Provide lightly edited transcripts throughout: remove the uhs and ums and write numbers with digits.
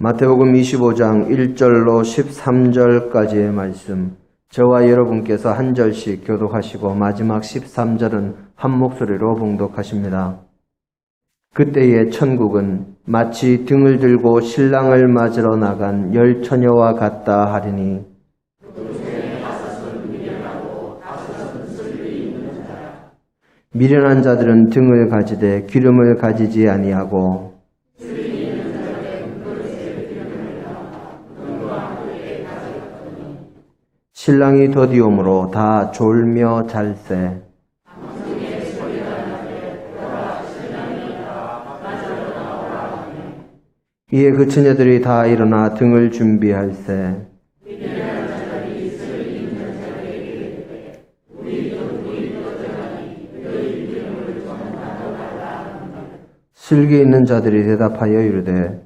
마태복음 25장 1절로 13절까지의 말씀, 저와 여러분께서 한 절씩 교독하시고 마지막 13절은 한 목소리로 봉독하십니다. 그때의 천국은 마치 등을 들고 신랑을 맞으러 나간 열 처녀와 같다 하리니 미련한 자들은 등을 가지되 기름을 가지지 아니하고 신랑이 더디오므로 다 졸며 잘세. 이에 그 처녀들이 다 일어나 등을 준비할세. 슬기 있는 자들이 대답하여 이르되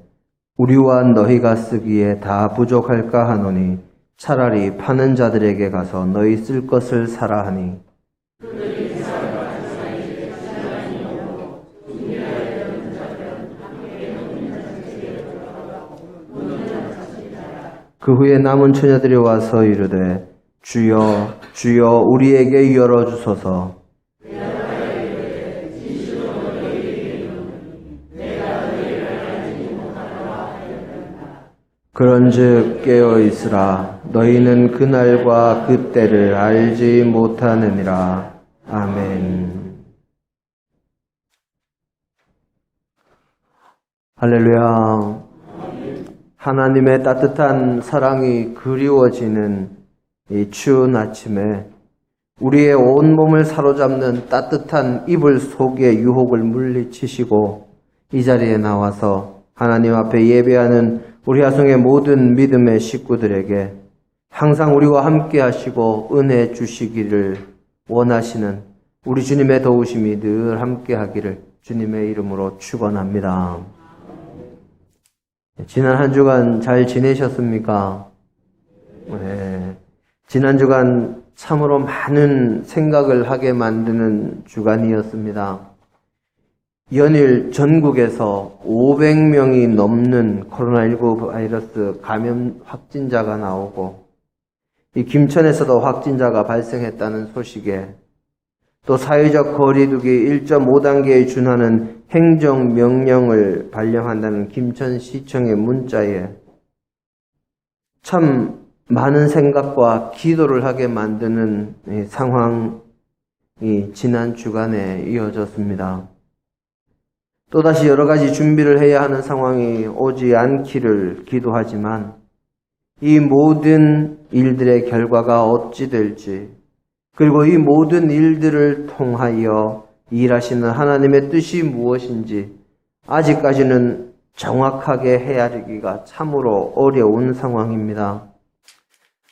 우리와 너희가 쓰기에 다 부족할까 하노니 차라리 파는 자들에게 가서 너희 쓸 것을 사라 하니 그 후에 남은 처녀들이 와서 이르되 주여 주여 우리에게 열어주소서. 그런즉 깨어있으라. 너희는 그날과 그때를 알지 못하느니라. 아멘. 할렐루야. 하나님의 따뜻한 사랑이 그리워지는 이 추운 아침에 우리의 온몸을 사로잡는 따뜻한 이불 속의 유혹을 물리치시고 이 자리에 나와서 하나님 앞에 예배하는 우리 하성의 모든 믿음의 식구들에게 항상 우리와 함께 하시고 은혜 주시기를 원하시는 우리 주님의 도우심이 늘 함께 하기를 주님의 이름으로 축원합니다. 지난 한 주간 잘 지내셨습니까? 네. 지난 주간 참으로 많은 생각을 하게 만드는 주간이었습니다. 연일 전국에서 500명이 넘는 코로나19 바이러스 감염 확진자가 나오고 이 김천에서도 확진자가 발생했다는 소식에 또 사회적 거리두기 1.5단계에 준하는 행정명령을 발령한다는 김천시청의 문자에 참 많은 생각과 기도를 하게 만드는 상황이 지난 주간에 이어졌습니다. 또다시 여러 가지 준비를 해야 하는 상황이 오지 않기를 기도하지만 이 모든 일들의 결과가 어찌 될지 그리고 이 모든 일들을 통하여 일하시는 하나님의 뜻이 무엇인지 아직까지는 정확하게 헤아리기가 참으로 어려운 상황입니다.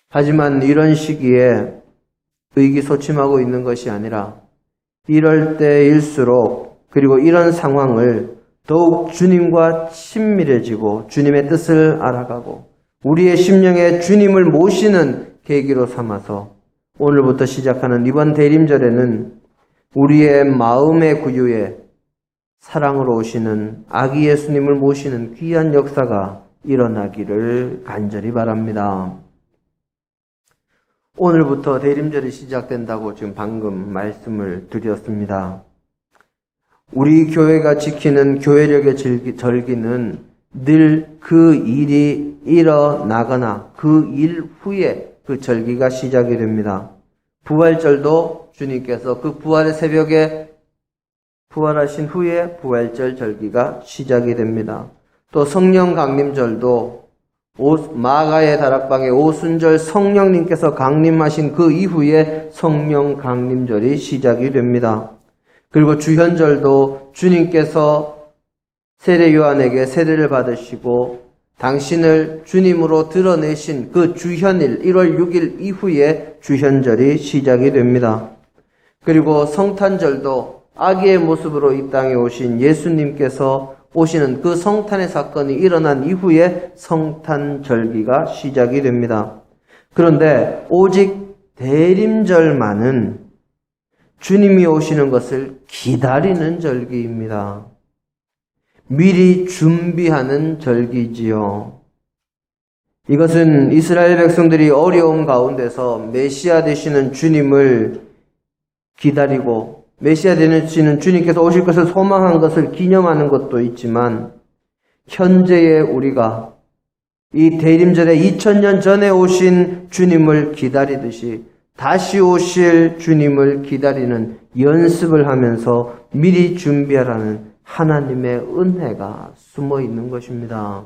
하지만 이런 시기에 의기소침하고 있는 것이 아니라 이럴 때일수록 그리고 이런 상황을 더욱 주님과 친밀해지고 주님의 뜻을 알아가고 우리의 심령에 주님을 모시는 계기로 삼아서 오늘부터 시작하는 이번 대림절에는 우리의 마음의 구유에 사랑으로 오시는 아기 예수님을 모시는 귀한 역사가 일어나기를 간절히 바랍니다. 오늘부터 대림절이 시작된다고 지금 방금 말씀을 드렸습니다. 우리 교회가 지키는 교회력의 절기는 늘 그 일이 일어나거나 그 일 후에 그 절기가 시작이 됩니다. 부활절도 주님께서 그 부활의 새벽에 부활하신 후에 부활절 절기가 시작이 됩니다. 또 성령 강림절도 마가의 다락방에 오순절 성령님께서 강림하신 그 이후에 성령 강림절이 시작이 됩니다. 그리고 주현절도 주님께서 세례 요한에게 세례를 받으시고 당신을 주님으로 드러내신 그 주현일 1월 6일 이후에 주현절이 시작이 됩니다. 그리고 성탄절도 아기의 모습으로 이 땅에 오신 예수님께서 오시는 그 성탄의 사건이 일어난 이후에 성탄절기가 시작이 됩니다. 그런데 오직 대림절만은 주님이 오시는 것을 기다리는 절기입니다. 미리 준비하는 절기지요. 이것은 이스라엘 백성들이 어려움 가운데서 메시아 되시는 주님을 기다리고 메시아 되시는 주님께서 오실 것을 소망한 것을 기념하는 것도 있지만 현재의 우리가 이 대림절에 2000년 전에 오신 주님을 기다리듯이 다시 오실 주님을 기다리는 연습을 하면서 미리 준비하라는 하나님의 은혜가 숨어 있는 것입니다.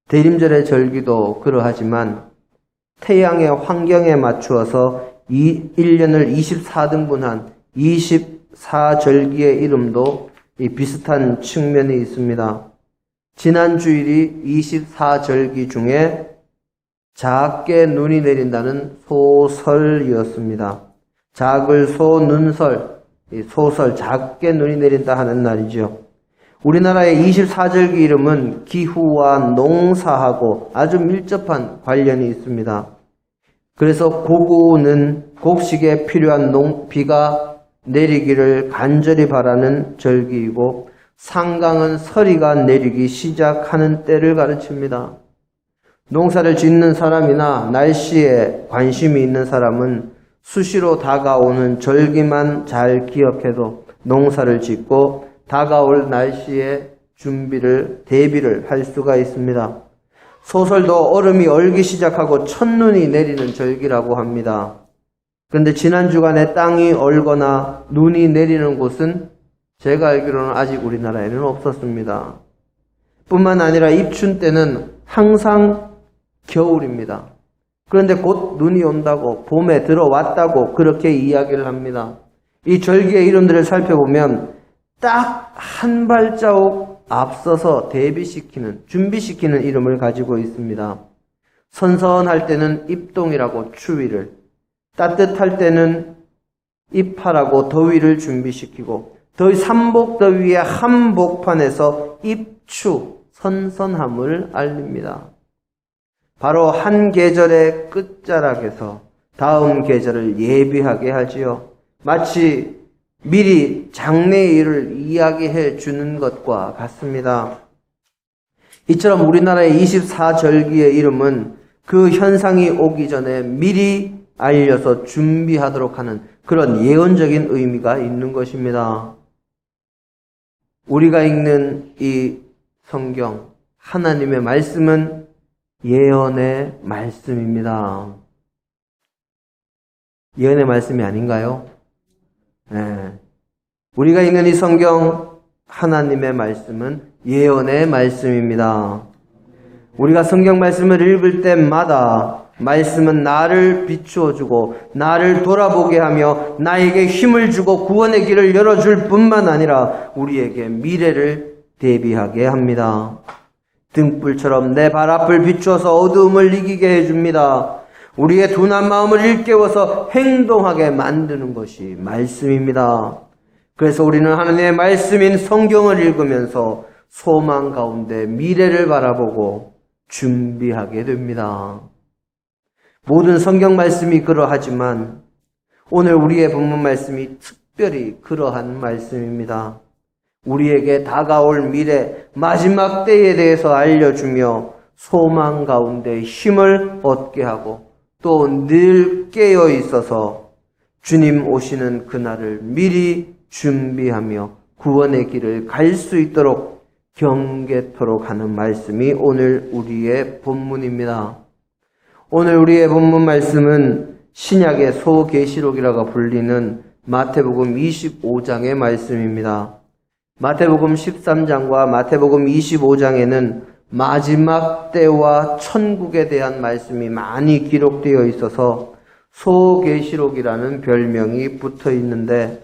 대림절의 절기도 그러하지만 태양의 환경에 맞추어서 1년을 24등분한 24절기의 이름도 비슷한 측면이 있습니다. 지난 주일이 24절기 중에 작게 눈이 내린다는 소설이었습니다. 작을 소, 눈설, 소설, 작게 눈이 내린다 하는 날이죠. 우리나라의 24절기 이름은 기후와 농사하고 아주 밀접한 관련이 있습니다. 그래서 고구는 곡식에 필요한 비가 내리기를 간절히 바라는 절기이고 상강은 서리가 내리기 시작하는 때를 가르칩니다. 농사를 짓는 사람이나 날씨에 관심이 있는 사람은 수시로 다가오는 절기만 잘 기억해도 농사를 짓고 다가올 날씨에 대비를 할 수가 있습니다. 소설도 얼음이 얼기 시작하고 첫눈이 내리는 절기라고 합니다. 그런데 지난 주간에 땅이 얼거나 눈이 내리는 곳은 제가 알기로는 아직 우리나라에는 없었습니다. 뿐만 아니라 입춘 때는 항상 겨울입니다. 그런데 곧 눈이 온다고, 봄에 들어왔다고 그렇게 이야기를 합니다. 이 절기의 이름들을 살펴보면 딱 한 발자국 앞서서 준비시키는 이름을 가지고 있습니다. 선선할 때는 입동이라고 추위를, 따뜻할 때는 입하라고 더위를 준비시키고, 삼복더위의 한복판에서 입추, 선선함을 알립니다. 바로 한 계절의 끝자락에서 다음 계절을 예비하게 하지요. 마치 미리 장래의 일을 이야기해 주는 것과 같습니다. 이처럼 우리나라의 24절기의 이름은 그 현상이 오기 전에 미리 알려서 준비하도록 하는 그런 예언적인 의미가 있는 것입니다. 우리가 읽는 이 성경, 하나님의 말씀은 예언의 말씀입니다. 예언의 말씀이 아닌가요? 네. 우리가 읽는 이 성경, 하나님의 말씀은 예언의 말씀입니다. 우리가 성경 말씀을 읽을 때마다 말씀은 나를 비추어주고 나를 돌아보게 하며 나에게 힘을 주고 구원의 길을 열어줄 뿐만 아니라 우리에게 미래를 대비하게 합니다. 등불처럼 내 발 앞을 비추어서 어두움을 이기게 해줍니다. 우리의 둔한 마음을 일깨워서 행동하게 만드는 것이 말씀입니다. 그래서 우리는 하나님의 말씀인 성경을 읽으면서 소망 가운데 미래를 바라보고 준비하게 됩니다. 모든 성경 말씀이 그러하지만 오늘 우리의 본문 말씀이 특별히 그러한 말씀입니다. 우리에게 다가올 미래, 마지막 때에 대해서 알려주며 소망 가운데 힘을 얻게 하고 또 늘 깨어 있어서 주님 오시는 그날을 미리 준비하며 구원의 길을 갈 수 있도록 경계토록 하는 말씀이 오늘 우리의 본문입니다. 오늘 우리의 본문 말씀은 신약의 소계시록이라고 불리는 마태복음 25장의 말씀입니다. 마태복음 13장과 마태복음 25장에는 마지막 때와 천국에 대한 말씀이 많이 기록되어 있어서 소계시록이라는 별명이 붙어 있는데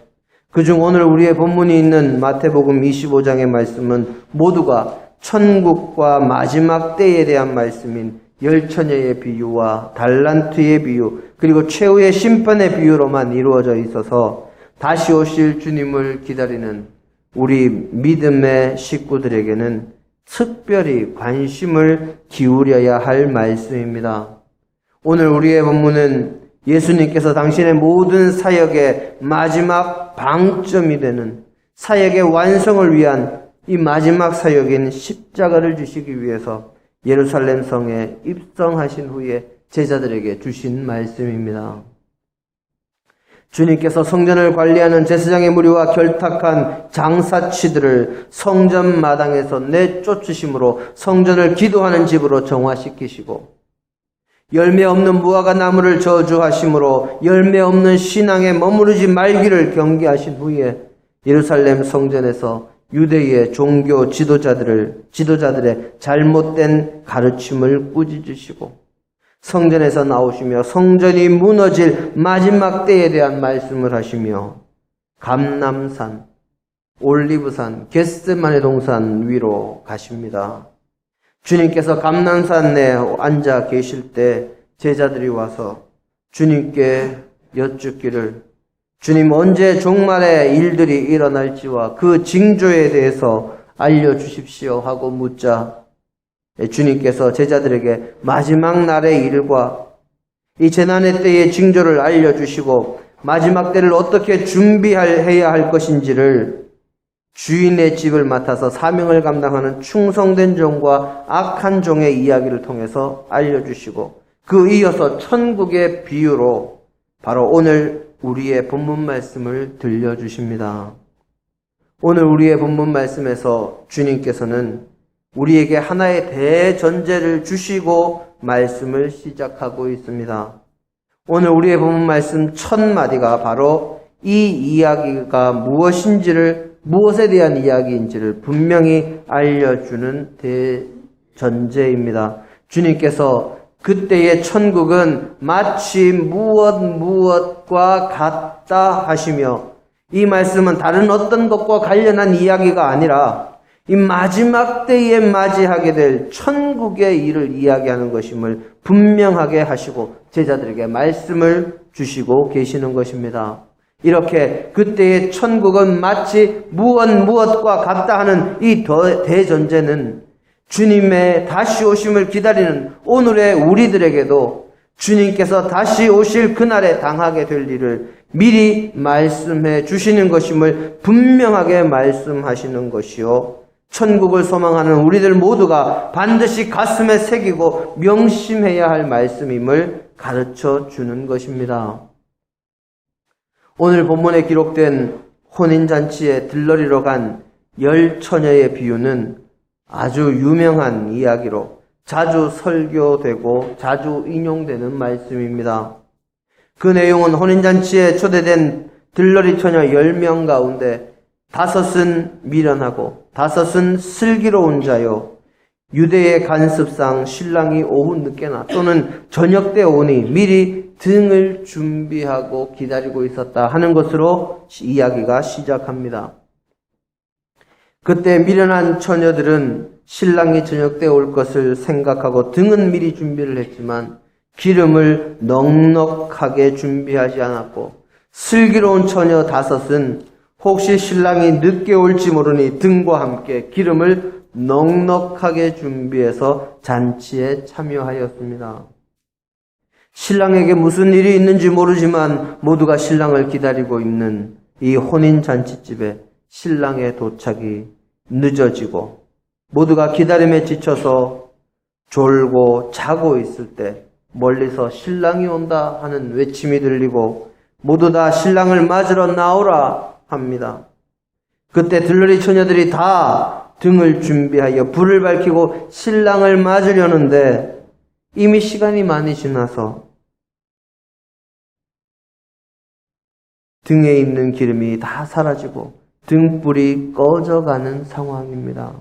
그중 오늘 우리의 본문이 있는 마태복음 25장의 말씀은 모두가 천국과 마지막 때에 대한 말씀인 열처녀의 비유와 달란트의 비유 그리고 최후의 심판의 비유로만 이루어져 있어서 다시 오실 주님을 기다리는 우리 믿음의 식구들에게는 특별히 관심을 기울여야 할 말씀입니다. 오늘 우리의 본문은 예수님께서 당신의 모든 사역의 마지막 방점이 되는 사역의 완성을 위한 이 마지막 사역인 십자가를 지시기 위해서 예루살렘 성에 입성하신 후에 제자들에게 주신 말씀입니다. 주님께서 성전을 관리하는 제사장의 무리와 결탁한 장사치들을 성전 마당에서 내쫓으심으로 성전을 기도하는 집으로 정화시키시고, 열매 없는 무화과 나무를 저주하심으로 열매 없는 신앙에 머무르지 말기를 경계하신 후에 예루살렘 성전에서 유대의 종교 지도자들의 잘못된 가르침을 꾸짖으시고, 성전에서 나오시며 성전이 무너질 마지막 때에 대한 말씀을 하시며 감람산, 올리브산, 겟세마네 동산 위로 가십니다. 주님께서 감람산에 앉아 계실 때 제자들이 와서 주님께 여쭙기를, 주님 언제 종말의 일들이 일어날지와 그 징조에 대해서 알려주십시오 하고 묻자, 주님께서 제자들에게 마지막 날의 일과 이 재난의 때의 징조를 알려주시고 마지막 때를 어떻게 준비해야 할 것인지를 주인의 집을 맡아서 사명을 감당하는 충성된 종과 악한 종의 이야기를 통해서 알려주시고, 그 이어서 천국의 비유로 바로 오늘 우리의 본문 말씀을 들려주십니다. 오늘 우리의 본문 말씀에서 주님께서는 우리에게 하나의 대전제를 주시고 말씀을 시작하고 있습니다. 오늘 우리의 본문 말씀 첫 마디가 바로 이 이야기가 무엇에 대한 이야기인지를 분명히 알려주는 대전제입니다. 주님께서 그때의 천국은 마치 무엇과 같다 하시며, 이 말씀은 다른 어떤 것과 관련한 이야기가 아니라 이 마지막 때에 맞이하게 될 천국의 일을 이야기하는 것임을 분명하게 하시고 제자들에게 말씀을 주시고 계시는 것입니다. 이렇게 그때의 천국은 마치 무엇과 같다 하는 이 대전제는 주님의 다시 오심을 기다리는 오늘의 우리들에게도 주님께서 다시 오실 그날에 당하게 될 일을 미리 말씀해 주시는 것임을 분명하게 말씀하시는 것이요, 천국을 소망하는 우리들 모두가 반드시 가슴에 새기고 명심해야 할 말씀임을 가르쳐 주는 것입니다. 오늘 본문에 기록된 혼인잔치에 들러리러 간 10처녀의 비유는 아주 유명한 이야기로 자주 설교되고 자주 인용되는 말씀입니다. 그 내용은 혼인잔치에 초대된 들러리 처녀 10명 가운데 5은 미련하고 5은 슬기로운 자요, 유대의 관습상 신랑이 오후 늦게나 또는 저녁 때 오니 미리 등을 준비하고 기다리고 있었다 하는 것으로 이야기가 시작합니다. 그때 미련한 처녀들은 신랑이 저녁 때 올 것을 생각하고 등은 미리 준비를 했지만 기름을 넉넉하게 준비하지 않았고, 슬기로운 처녀 5은 혹시 신랑이 늦게 올지 모르니 등과 함께 기름을 넉넉하게 준비해서 잔치에 참여하였습니다. 신랑에게 무슨 일이 있는지 모르지만 모두가 신랑을 기다리고 있는 이 혼인잔치집에 신랑의 도착이 늦어지고 모두가 기다림에 지쳐서 졸고 자고 있을 때 멀리서 신랑이 온다 하는 외침이 들리고 모두 다 신랑을 맞으러 나오라 합니다. 그때 들러리 처녀들이 다 등을 준비하여 불을 밝히고 신랑을 맞으려는데 이미 시간이 많이 지나서 등에 있는 기름이 다 사라지고 등불이 꺼져가는 상황입니다.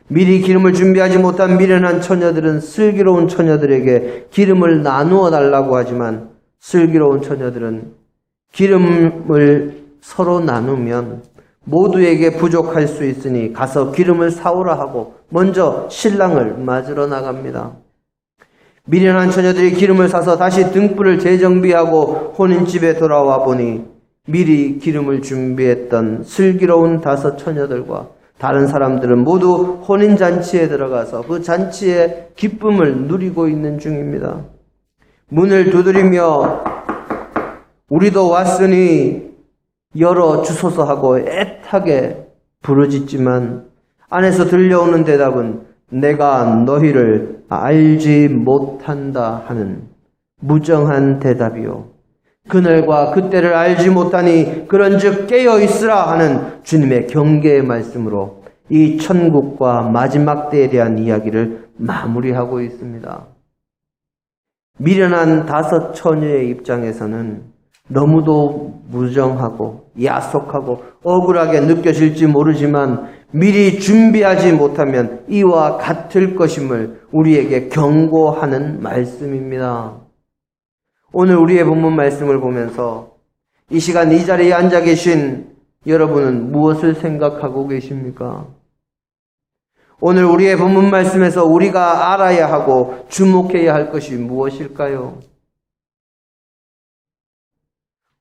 미리 기름을 준비하지 못한 미련한 처녀들은 슬기로운 처녀들에게 기름을 나누어 달라고 하지만 슬기로운 처녀들은 기름을 서로 나누면 모두에게 부족할 수 있으니 가서 기름을 사오라 하고 먼저 신랑을 맞으러 나갑니다. 미련한 처녀들이 기름을 사서 다시 등불을 재정비하고 혼인집에 돌아와 보니 미리 기름을 준비했던 슬기로운 5 처녀들과 다른 사람들은 모두 혼인잔치에 들어가서 그 잔치의 기쁨을 누리고 있는 중입니다. 문을 두드리며 우리도 왔으니 열어주소서 하고 애타게 부르짖지만 안에서 들려오는 대답은 내가 너희를 알지 못한다 하는 무정한 대답이요. 그날과 그때를 알지 못하니 그런즉 깨어있으라 하는 주님의 경계의 말씀으로 이 천국과 마지막 때에 대한 이야기를 마무리하고 있습니다. 미련한 5 처녀의 입장에서는 너무도 무정하고 야속하고 억울하게 느껴질지 모르지만 미리 준비하지 못하면 이와 같을 것임을 우리에게 경고하는 말씀입니다. 오늘 우리의 본문 말씀을 보면서 이 시간 이 자리에 앉아 계신 여러분은 무엇을 생각하고 계십니까? 오늘 우리의 본문 말씀에서 우리가 알아야 하고 주목해야 할 것이 무엇일까요?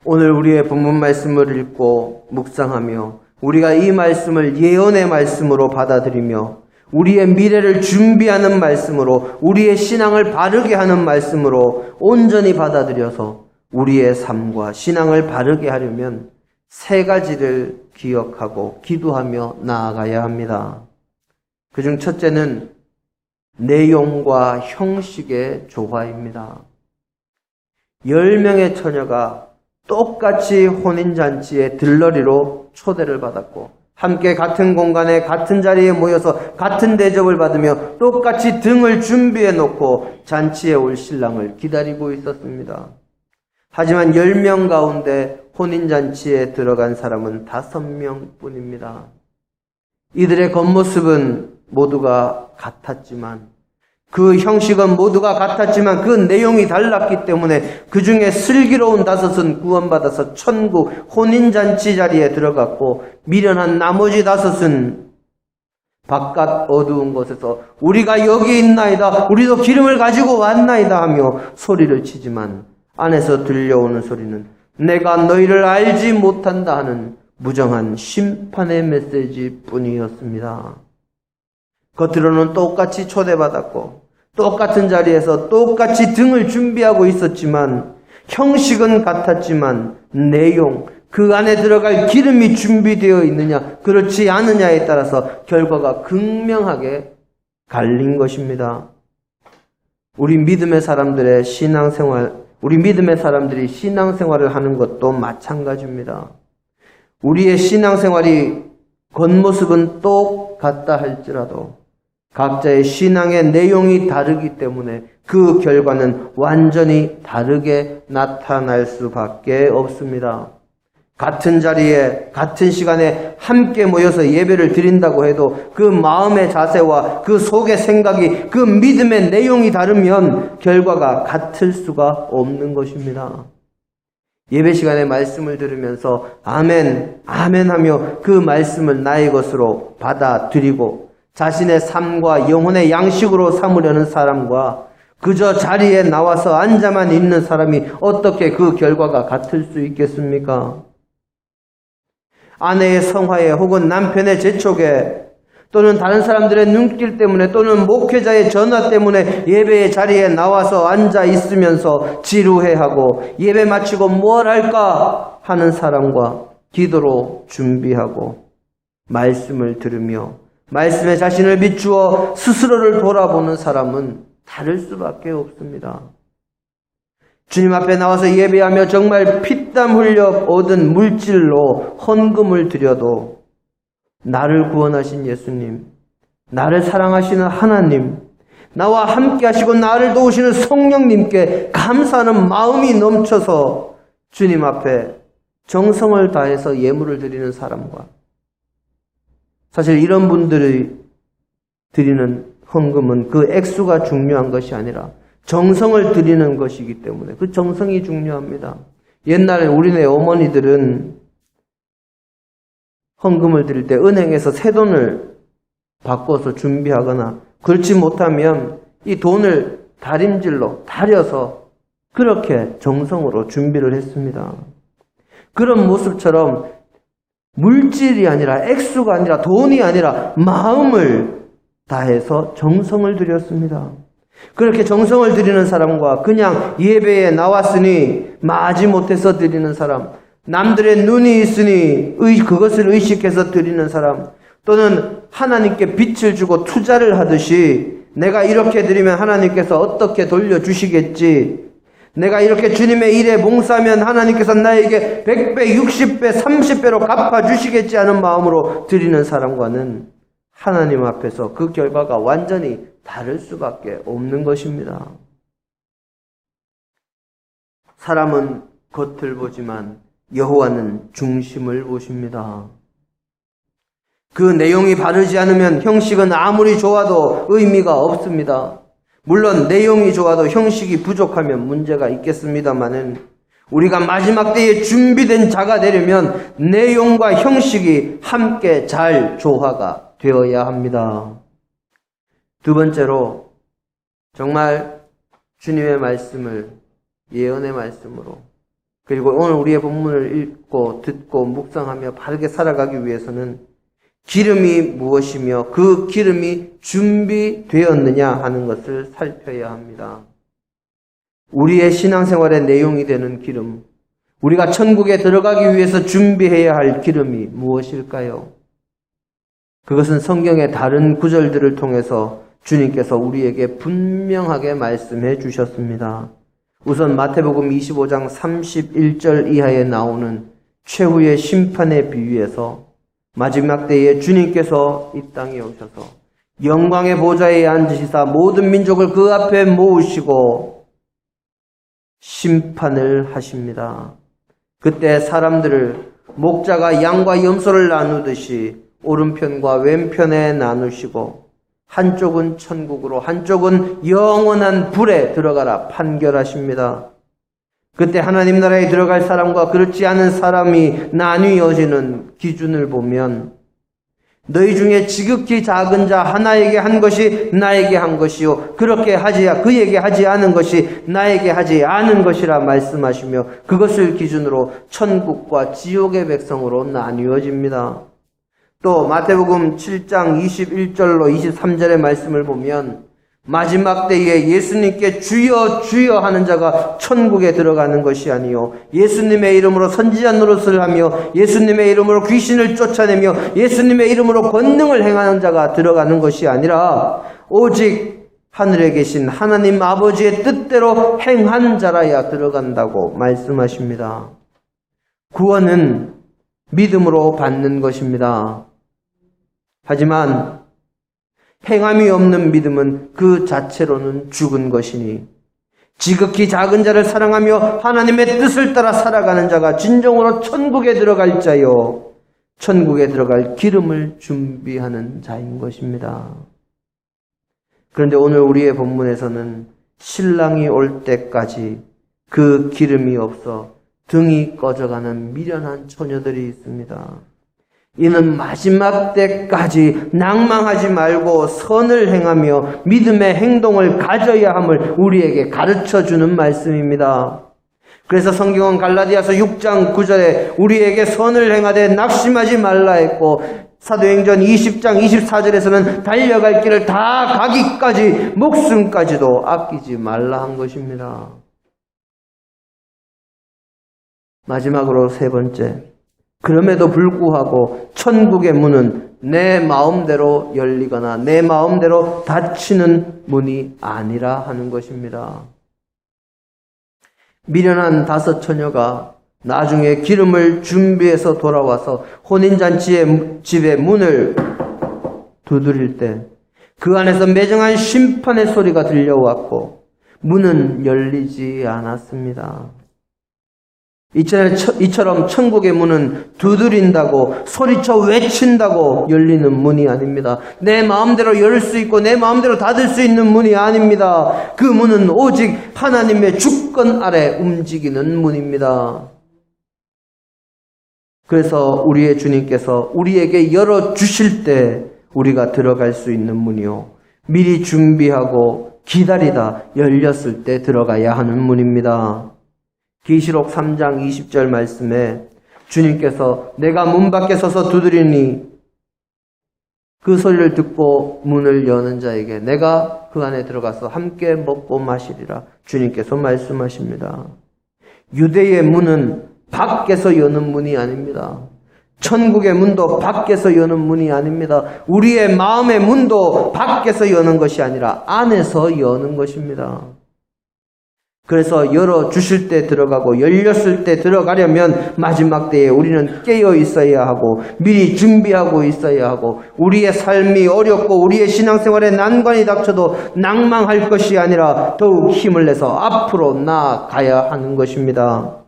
오늘 우리의 본문 말씀을 읽고 묵상하며 우리가 이 말씀을 예언의 말씀으로 받아들이며 우리의 미래를 준비하는 말씀으로 우리의 신앙을 바르게 하는 말씀으로 온전히 받아들여서 우리의 삶과 신앙을 바르게 하려면 3가지를 기억하고 기도하며 나아가야 합니다. 그중 첫째는 내용과 형식의 조화입니다. 10명의 처녀가 똑같이 혼인잔치에 들러리로 초대를 받았고 함께 같은 공간에 같은 자리에 모여서 같은 대접을 받으며 똑같이 등을 준비해 놓고 잔치에 올 신랑을 기다리고 있었습니다. 하지만 10명 가운데 혼인잔치에 들어간 사람은 5명 뿐입니다. 이들의 겉모습은 모두가 같았지만 그 형식은 모두가 같았지만 그 내용이 달랐기 때문에 그 중에 슬기로운 5은 구원받아서 천국 혼인잔치 자리에 들어갔고 미련한 나머지 5은 바깥 어두운 곳에서 우리가 여기 있나이다, 우리도 기름을 가지고 왔나이다 하며 소리를 치지만 안에서 들려오는 소리는 내가 너희를 알지 못한다 하는 무정한 심판의 메시지 뿐이었습니다. 겉으로는 똑같이 초대받았고 똑같은 자리에서 똑같이 등을 준비하고 있었지만 형식은 같았지만 내용, 그 안에 들어갈 기름이 준비되어 있느냐 그렇지 않느냐에 따라서 결과가 극명하게 갈린 것입니다. 우리 믿음의 사람들이 신앙생활을 하는 것도 마찬가지입니다. 우리의 신앙생활이 겉모습은 똑같다 할지라도 각자의 신앙의 내용이 다르기 때문에 그 결과는 완전히 다르게 나타날 수밖에 없습니다. 같은 자리에 같은 시간에 함께 모여서 예배를 드린다고 해도 그 마음의 자세와 그 속의 생각이 그 믿음의 내용이 다르면 결과가 같을 수가 없는 것입니다. 예배 시간에 말씀을 들으면서 아멘, 아멘 하며 그 말씀을 나의 것으로 받아들이고 자신의 삶과 영혼의 양식으로 삼으려는 사람과 그저 자리에 나와서 앉아만 있는 사람이 어떻게 그 결과가 같을 수 있겠습니까? 아내의 성화에 혹은 남편의 재촉에 또는 다른 사람들의 눈길 때문에 또는 목회자의 전화 때문에 예배의 자리에 나와서 앉아 있으면서 지루해하고 예배 마치고 뭘 할까 하는 사람과 기도로 준비하고 말씀을 들으며 말씀에 자신을 비추어 스스로를 돌아보는 사람은 다를 수밖에 없습니다. 주님 앞에 나와서 예배하며 정말 피땀 흘려 얻은 물질로 헌금을 드려도 나를 구원하신 예수님, 나를 사랑하시는 하나님, 나와 함께 하시고 나를 도우시는 성령님께 감사하는 마음이 넘쳐서 주님 앞에 정성을 다해서 예물을 드리는 사람과 사실 이런 분들이 드리는 헌금은 그 액수가 중요한 것이 아니라 정성을 드리는 것이기 때문에 그 정성이 중요합니다. 옛날에 우리네 어머니들은 헌금을 드릴 때 은행에서 새돈을 바꿔서 준비하거나 그렇지 못하면 이 돈을 다림질로 다려서 그렇게 정성으로 준비를 했습니다. 그런 모습처럼 물질이 아니라 액수가 아니라 돈이 아니라 마음을 다해서 정성을 들였습니다. 그렇게 정성을 드리는 사람과 그냥 예배에 나왔으니 마지 못해서 드리는 사람, 남들의 눈이 있으니 그것을 의식해서 드리는 사람, 또는 하나님께 빛을 주고 투자를 하듯이 내가 이렇게 드리면 하나님께서 어떻게 돌려주시겠지, 내가 이렇게 주님의 일에 봉사하면 하나님께서 나에게 100배, 60배, 30배로 갚아주시겠지 하는 마음으로 드리는 사람과는 하나님 앞에서 그 결과가 완전히 다를 수밖에 없는 것입니다. 사람은 겉을 보지만 여호와는 중심을 보십니다. 그 내용이 바르지 않으면 형식은 아무리 좋아도 의미가 없습니다. 물론 내용이 좋아도 형식이 부족하면 문제가 있겠습니다마는 우리가 마지막 때에 준비된 자가 되려면 내용과 형식이 함께 잘 조화가 되어야 합니다. 두 번째로, 정말 주님의 말씀을 예언의 말씀으로, 그리고 오늘 우리의 본문을 읽고 듣고 묵상하며 바르게 살아가기 위해서는 기름이 무엇이며 그 기름이 준비되었느냐 하는 것을 살펴야 합니다. 우리의 신앙생활의 내용이 되는 기름, 우리가 천국에 들어가기 위해서 준비해야 할 기름이 무엇일까요? 그것은 성경의 다른 구절들을 통해서 주님께서 우리에게 분명하게 말씀해 주셨습니다. 우선 마태복음 25장 31절 이하에 나오는 최후의 심판의 비유에서 마지막 때에 주님께서 이 땅에 오셔서 영광의 보좌에 앉으시사 모든 민족을 그 앞에 모으시고 심판을 하십니다. 그때 사람들을 목자가 양과 염소를 나누듯이 오른편과 왼편에 나누시고 한쪽은 천국으로 한쪽은 영원한 불에 들어가라 판결하십니다. 그때 하나님 나라에 들어갈 사람과 그렇지 않은 사람이 나뉘어지는 기준을 보면 너희 중에 지극히 작은 자 하나에게 한 것이 나에게 한 것이요 그렇게 그에게 하지 않은 것이 나에게 하지 않은 것이라 말씀하시며 그것을 기준으로 천국과 지옥의 백성으로 나뉘어집니다. 또 마태복음 7장 21절로 23절의 말씀을 보면 마지막 때에 예수님께 주여 주여 하는 자가 천국에 들어가는 것이 아니요 예수님의 이름으로 선지자 노릇을 하며 예수님의 이름으로 귀신을 쫓아내며 예수님의 이름으로 권능을 행하는 자가 들어가는 것이 아니라 오직 하늘에 계신 하나님 아버지의 뜻대로 행한 자라야 들어간다고 말씀하십니다. 구원은 믿음으로 받는 것입니다. 하지만 행함이 없는 믿음은 그 자체로는 죽은 것이니 지극히 작은 자를 사랑하며 하나님의 뜻을 따라 살아가는 자가 진정으로 천국에 들어갈 자요 천국에 들어갈 기름을 준비하는 자인 것입니다. 그런데 오늘 우리의 본문에서는 신랑이 올 때까지 그 기름이 없어 등이 꺼져가는 미련한 처녀들이 있습니다. 이는 마지막 때까지 낭망하지 말고 선을 행하며 믿음의 행동을 가져야 함을 우리에게 가르쳐주는 말씀입니다. 그래서 성경은 갈라디아서 6장 9절에 우리에게 선을 행하되 낙심하지 말라 했고 사도행전 20장 24절에서는 달려갈 길을 다 가기까지 목숨까지도 아끼지 말라 한 것입니다. 마지막으로 세 번째, 그럼에도 불구하고 천국의 문은 내 마음대로 열리거나 내 마음대로 닫히는 문이 아니라 하는 것입니다. 미련한 5 처녀가 나중에 기름을 준비해서 돌아와서 혼인잔치의 집의 문을 두드릴 때 그 안에서 매정한 심판의 소리가 들려왔고 문은 열리지 않았습니다. 이처럼 천국의 문은 두드린다고 소리쳐 외친다고 열리는 문이 아닙니다. 내 마음대로 열 수 있고 내 마음대로 닫을 수 있는 문이 아닙니다. 그 문은 오직 하나님의 주권 아래 움직이는 문입니다. 그래서 우리의 주님께서 우리에게 열어주실 때 우리가 들어갈 수 있는 문이요 미리 준비하고 기다리다 열렸을 때 들어가야 하는 문입니다. 계시록 3장 20절 말씀에 주님께서 내가 문 밖에 서서 두드리니 그 소리를 듣고 문을 여는 자에게 내가 그 안에 들어가서 함께 먹고 마시리라 주님께서 말씀하십니다. 유대의 문은 밖에서 여는 문이 아닙니다. 천국의 문도 밖에서 여는 문이 아닙니다. 우리의 마음의 문도 밖에서 여는 것이 아니라 안에서 여는 것입니다. 그래서 열어주실 때 들어가고 열렸을 때 들어가려면 마지막 때에 우리는 깨어 있어야 하고 미리 준비하고 있어야 하고 우리의 삶이 어렵고 우리의 신앙생활에 난관이 닥쳐도 낭망할 것이 아니라 더욱 힘을 내서 앞으로 나아가야 하는 것입니다.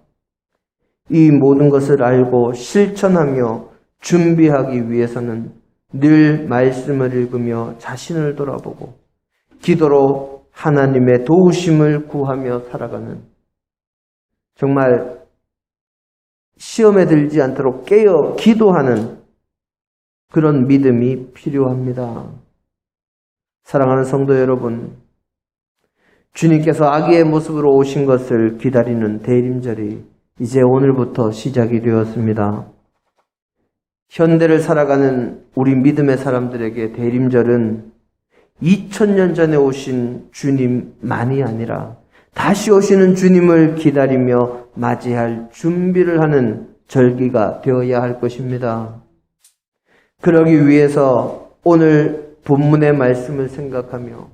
이 모든 것을 알고 실천하며 준비하기 위해서는 늘 말씀을 읽으며 자신을 돌아보고 기도로 하나님의 도우심을 구하며 살아가는, 정말 시험에 들지 않도록 깨어 기도하는 그런 믿음이 필요합니다. 사랑하는 성도 여러분, 주님께서 아기의 모습으로 오신 것을 기다리는 대림절이 이제 오늘부터 시작이 되었습니다. 현대를 살아가는 우리 믿음의 사람들에게 대림절은 2000년 전에 오신 주님만이 아니라 다시 오시는 주님을 기다리며 맞이할 준비를 하는 절기가 되어야 할 것입니다. 그러기 위해서 오늘 본문의 말씀을 생각하며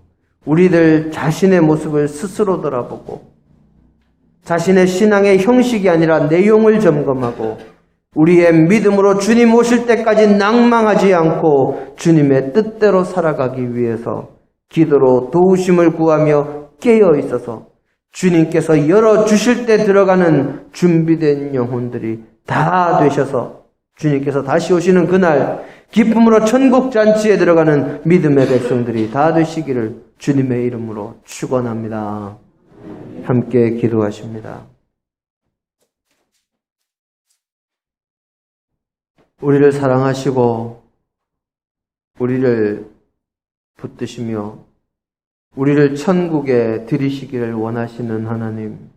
우리들 자신의 모습을 스스로 돌아보고 자신의 신앙의 형식이 아니라 내용을 점검하고 우리의 믿음으로 주님 오실 때까지 낭망하지 않고 주님의 뜻대로 살아가기 위해서 기도로 도우심을 구하며 깨어 있어서 주님께서 열어주실 때 들어가는 준비된 영혼들이 다 되셔서 주님께서 다시 오시는 그날 기쁨으로 천국 잔치에 들어가는 믿음의 백성들이 다 되시기를 주님의 이름으로 축원합니다. 함께 기도하십니다. 우리를 사랑하시고 우리를 붙드시며 우리를 천국에 들이시기를 원하시는 하나님,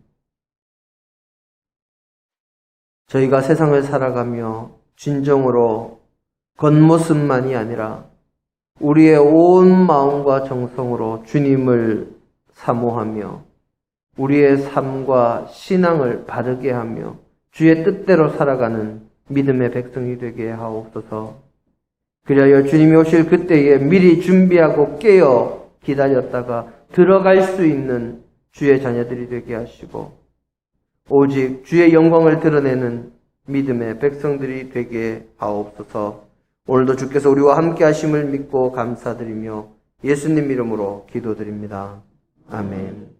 저희가 세상을 살아가며 진정으로 겉모습만이 아니라 우리의 온 마음과 정성으로 주님을 사모하며 우리의 삶과 신앙을 바르게 하며 주의 뜻대로 살아가는 믿음의 백성이 되게 하옵소서. 그리하여 주님이 오실 그때에 미리 준비하고 깨어 기다렸다가 들어갈 수 있는 주의 자녀들이 되게 하시고 오직 주의 영광을 드러내는 믿음의 백성들이 되게 하옵소서. 오늘도 주께서 우리와 함께 하심을 믿고 감사드리며 예수님 이름으로 기도드립니다. 아멘.